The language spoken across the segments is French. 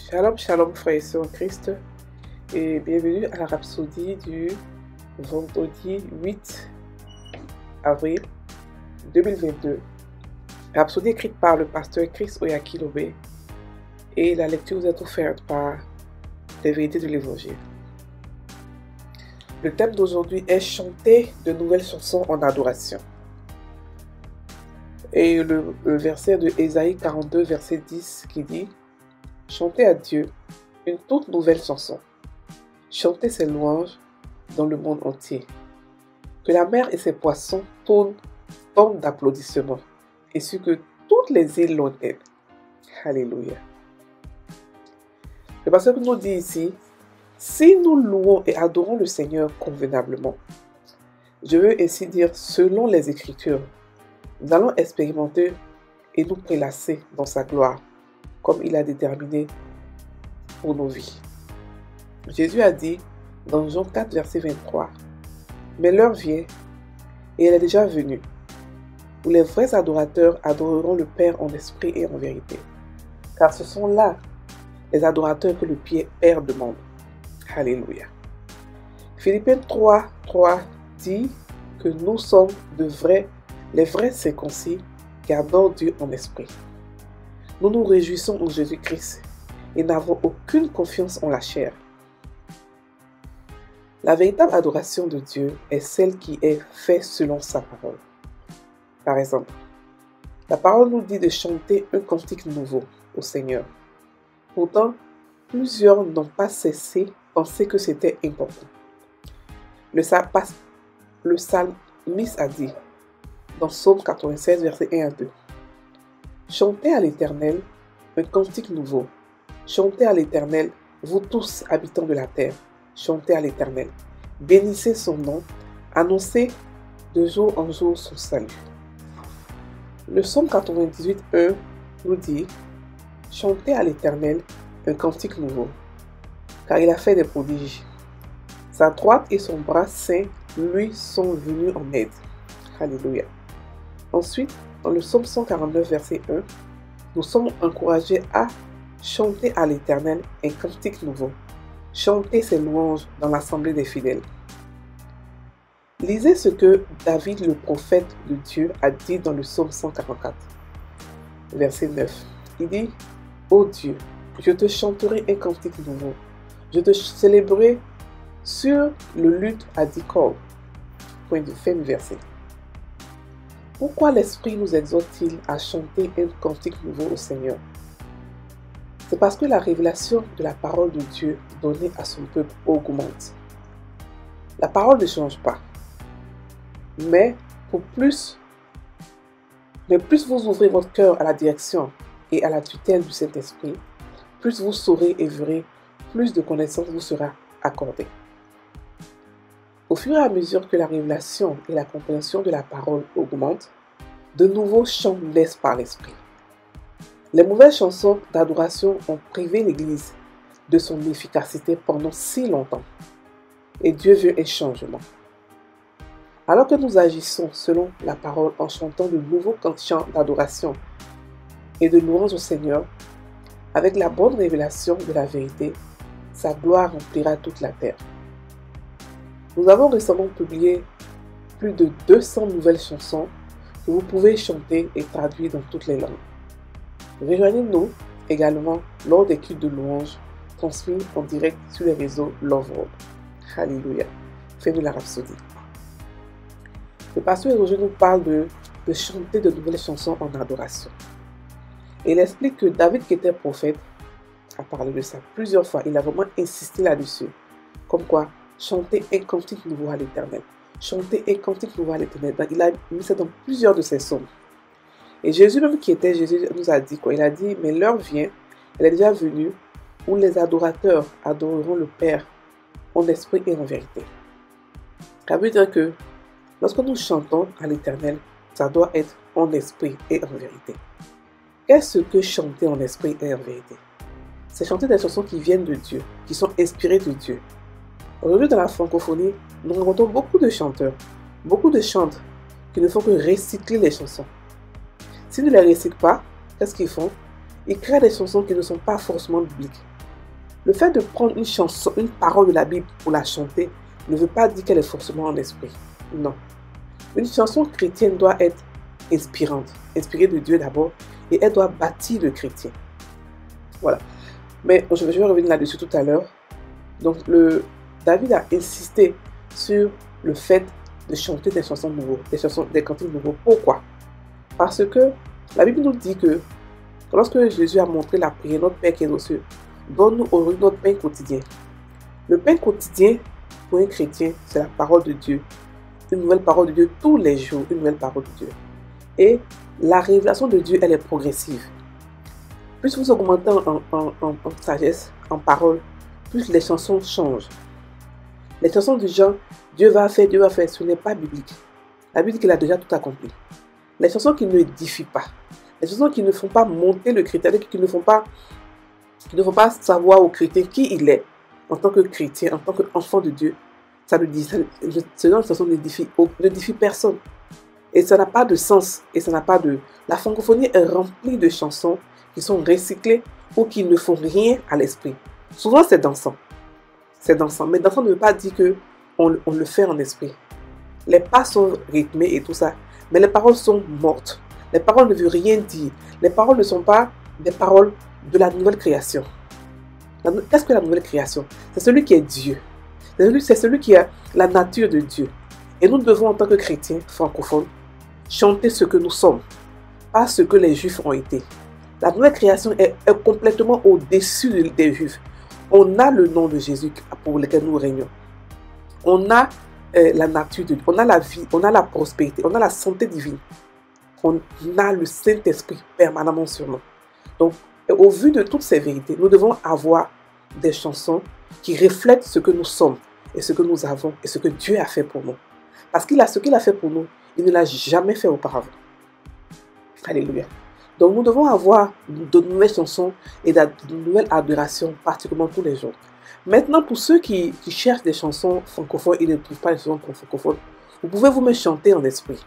Shalom, shalom, frères et sœurs en Christ, et bienvenue à la rhapsodie du vendredi 8 avril 2022. Rhapsodie écrite par le pasteur Chris Oyakhilogbe, et la lecture vous est offerte par les vérités de l'Évangile. Le thème d'aujourd'hui est chanter de nouvelles chansons en adoration. Et le verset de Ésaïe 42, verset 10 qui dit: chantez à Dieu une toute nouvelle chanson. Chantez ses louanges dans le monde entier. Que la mer et ses poissons tombent d'applaudissements, ainsi que toutes les îles lointaines. Alléluia. Le pasteur nous dit ici: si nous louons et adorons le Seigneur convenablement, je veux ainsi dire selon les Écritures, nous allons expérimenter et nous prélasser dans sa gloire, comme il a déterminé pour nos vies. Jésus a dit dans Jean 4, verset 23, « Mais l'heure vient, et elle est déjà venue, où les vrais adorateurs adoreront le Père en esprit et en vérité. Car ce sont là les adorateurs que le Père demande. » Alléluia. Philippiens 3, 3 dit que nous sommes les vrais circoncis qui adorent Dieu en esprit. Nous nous réjouissons en Jésus-Christ et n'avons aucune confiance en la chair. La véritable adoration de Dieu est celle qui est faite selon sa parole. Par exemple, la parole nous dit de chanter un cantique nouveau au Seigneur. Pourtant, plusieurs n'ont pas cessé de penser que c'était important. Le psalmiste a dit dans Psaume 96, versets 1 à 2, « Chantez à l'Éternel un cantique nouveau. Chantez à l'Éternel, vous tous habitants de la terre. Chantez à l'Éternel. Bénissez son nom. Annoncez de jour en jour son salut. » Le Psaume 98, 1 nous dit: « Chantez à l'Éternel un cantique nouveau, car il a fait des prodiges. Sa droite et son bras saint lui sont venus en aide. » Alléluia. Ensuite, dans le Psaume 149, verset 1, nous sommes encouragés à chanter à l'Éternel un cantique nouveau. Chantez ses louanges dans l'assemblée des fidèles. Lisez ce que David, le prophète de Dieu, a dit dans le Psaume 144, verset 9. Il dit: « Ô Dieu, je te chanterai un cantique nouveau. Je te célébrerai sur le luth à 10 cordes. » Fin du verset. Pourquoi l'Esprit nous exhorte-t-il à chanter un cantique nouveau au Seigneur? C'est parce que la révélation de la parole de Dieu donnée à son peuple augmente. La parole ne change pas. Mais plus vous ouvrez votre cœur à la direction et à la tutelle du Saint-Esprit, plus vous saurez et verrez, plus de connaissances vous sera accordée. Au fur et à mesure que la révélation et la compréhension de la parole augmentent, de nouveaux chants naissent par l'Esprit. Les mauvaises chansons d'adoration ont privé l'Église de son efficacité pendant si longtemps. Et Dieu veut un changement. Alors que nous agissons selon la parole en chantant de nouveaux chants d'adoration et de louange au Seigneur, avec la bonne révélation de la vérité, sa gloire remplira toute la terre. Nous avons récemment publié plus de 200 nouvelles chansons que vous pouvez chanter et traduire dans toutes les langues. Rejoignez-nous également lors des cultes de louange transmis en direct sur les réseaux Love World. Alléluia. Fais-nous la rhapsodie. Le pasteur aujourd'hui nous parle de chanter de nouvelles chansons en adoration. Et il explique que David, qui était prophète, a parlé de ça plusieurs fois. Il a vraiment insisté là-dessus. Comme quoi, chanter un cantique nouveau à l'Éternel. Chanter un cantique nouveau à l'Éternel. Il a mis ça dans plusieurs de ses psaumes. Et Jésus même Jésus nous a dit quoi? Il a dit: « Mais l'heure vient, elle est déjà venue, où les adorateurs adoreront le Père en esprit et en vérité. » Ça veut dire que lorsque nous chantons à l'Éternel, ça doit être en esprit et en vérité. Qu'est-ce que chanter en esprit et en vérité? C'est chanter des chansons qui viennent de Dieu, qui sont inspirées de Dieu. Aujourd'hui, dans la francophonie, nous rencontrons beaucoup de chanteurs, beaucoup de chantres qui ne font que recycler les chansons. S'ils ne les recyclent pas, qu'est-ce qu'ils font? Ils créent des chansons qui ne sont pas forcément bibliques. Le fait de prendre une chanson, une parole de la Bible pour la chanter, ne veut pas dire qu'elle est forcément en esprit. Non. Une chanson chrétienne doit être inspirante, inspirée de Dieu d'abord, et elle doit bâtir le chrétien. Voilà. Mais je vais revenir là-dessus tout à l'heure. Donc, David a insisté sur le fait de chanter des chansons nouveaux, des cantiques nouveaux. Pourquoi? Parce que la Bible nous dit que lorsque Jésus a montré la prière, notre Père qui est aux cieux, donne-nous aujourd'hui notre pain quotidien. Le pain quotidien, pour un chrétien, c'est la parole de Dieu. Une nouvelle parole de Dieu tous les jours, une nouvelle parole de Dieu. Et la révélation de Dieu, elle est progressive. Plus vous augmentez en sagesse, en parole, plus les chansons changent. Les chansons du genre Dieu va faire, ce n'est pas biblique. La Bible dit qu'il a déjà tout accompli. Les chansons qui ne édifient pas, les chansons qui ne font pas monter le chrétien, qui ne font pas savoir au chrétien qui il est en tant que chrétien, en tant qu'enfant de Dieu, ce genre de chanson n'édifie personne. Et ça n'a pas de sens. Et ça n'a pas de... La francophonie est remplie de chansons qui sont recyclées ou qui ne font rien à l'esprit. Souvent, c'est dansant. C'est dansant. Mais dansant ne veut pas dire qu'on le fait en esprit. Les pas sont rythmés et tout ça. Mais les paroles sont mortes. Les paroles ne veulent rien dire. Les paroles ne sont pas des paroles de la nouvelle création. Qu'est-ce que la nouvelle création? C'est celui qui est Dieu. C'est celui qui a la nature de Dieu. Et nous devons, en tant que chrétiens francophones, chanter ce que nous sommes, pas ce que les Juifs ont été. La nouvelle création est complètement au-dessus des Juifs. On a le nom de Jésus pour lequel nous régnons. On a la nature de Dieu, on a la vie, on a la prospérité, on a la santé divine. On a le Saint-Esprit permanemment sur nous. Donc, au vu de toutes ces vérités, nous devons avoir des chansons qui reflètent ce que nous sommes et ce que nous avons et ce que Dieu a fait pour nous. Parce ce qu'il a fait pour nous, il ne l'a jamais fait auparavant. Alléluia. Donc nous devons avoir de nouvelles chansons et de nouvelles adorations, particulièrement tous les jours. Maintenant, pour ceux qui cherchent des chansons francophones et ne trouvent pas les chansons francophones, vous pouvez vous mettre chanter en esprit.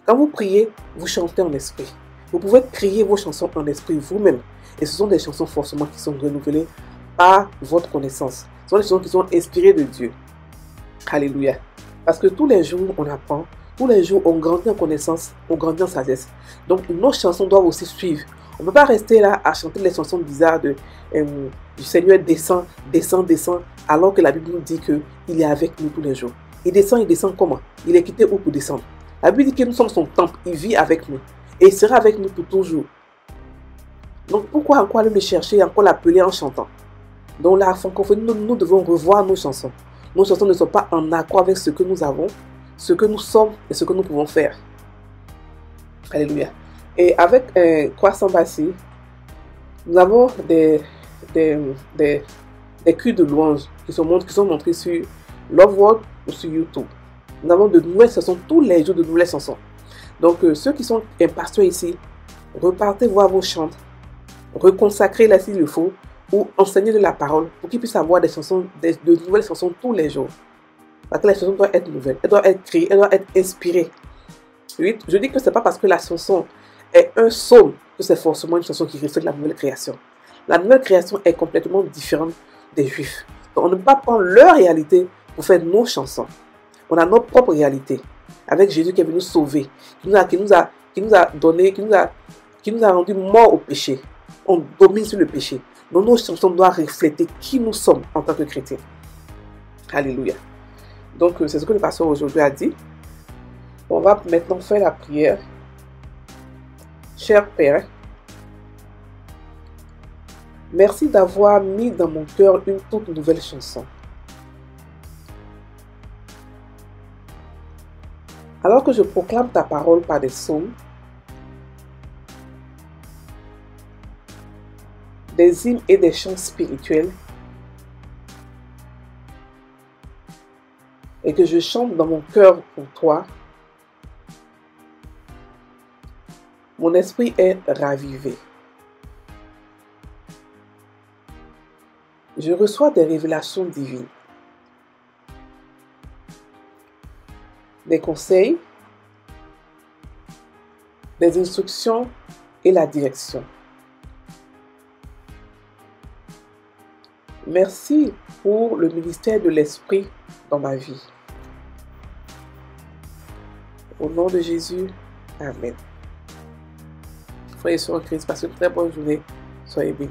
Quand vous priez, vous chantez en esprit. Vous pouvez créer vos chansons en esprit vous-même. Et ce sont des chansons forcément qui sont renouvelées par votre connaissance. Ce sont des chansons qui sont inspirées de Dieu. Alléluia. Parce que tous les jours, on apprend. Tous les jours, on grandit en connaissance, on grandit en sagesse. Donc, nos chansons doivent aussi suivre. On ne peut pas rester là à chanter les chansons bizarres du Seigneur descend, descend, descend, alors que la Bible nous dit qu'il est avec nous tous les jours. Il descend comment? Il est quitté où pour descendre? La Bible dit que nous sommes son temple, il vit avec nous. Et il sera avec nous pour toujours. Donc, pourquoi encore aller le chercher et encore l'appeler en chantant? Donc, la francophonie, nous devons revoir nos chansons. Nos chansons ne sont pas en accord avec ce que nous avons, ce que nous sommes et ce que nous pouvons faire. Alléluia. Et avec Croissant Bassi, nous avons des cris de louange qui sont montrés sur Love World ou sur YouTube. Nous avons de nouvelles chansons, tous les jours de nouvelles chansons. Donc, ceux qui sont pasteurs ici, repartez voir vos chants, reconsacrez-les s'il le faut, ou enseignez de la parole pour qu'ils puissent avoir de nouvelles chansons tous les jours. Parce que la chanson doit être nouvelle, elle doit être créée, elle doit être inspirée. Oui, je dis que ce n'est pas parce que la chanson est un psaume que c'est forcément une chanson qui reflète la nouvelle création. La nouvelle création est complètement différente des Juifs. Donc, on ne peut pas prendre leur réalité pour faire nos chansons. On a notre propre réalité. Avec Jésus qui est venu sauver, qui nous a rendu morts au péché. On domine sur le péché. Donc nos chansons doivent refléter qui nous sommes en tant que chrétiens. Alléluia. Donc c'est ce que le pasteur aujourd'hui a dit. On va maintenant faire la prière. Cher Père, merci d'avoir mis dans mon cœur une toute nouvelle chanson. Alors que je proclame ta parole par des psaumes, des hymnes et des chants spirituels, et que je chante dans mon cœur pour toi, mon esprit est ravivé. Je reçois des révélations divines, des conseils, des instructions et la direction. Merci pour le ministère de l'Esprit dans ma vie. Au nom de Jésus, Amen. Frères et sœurs en Christ, passez une très bonne journée. Soyez bénis.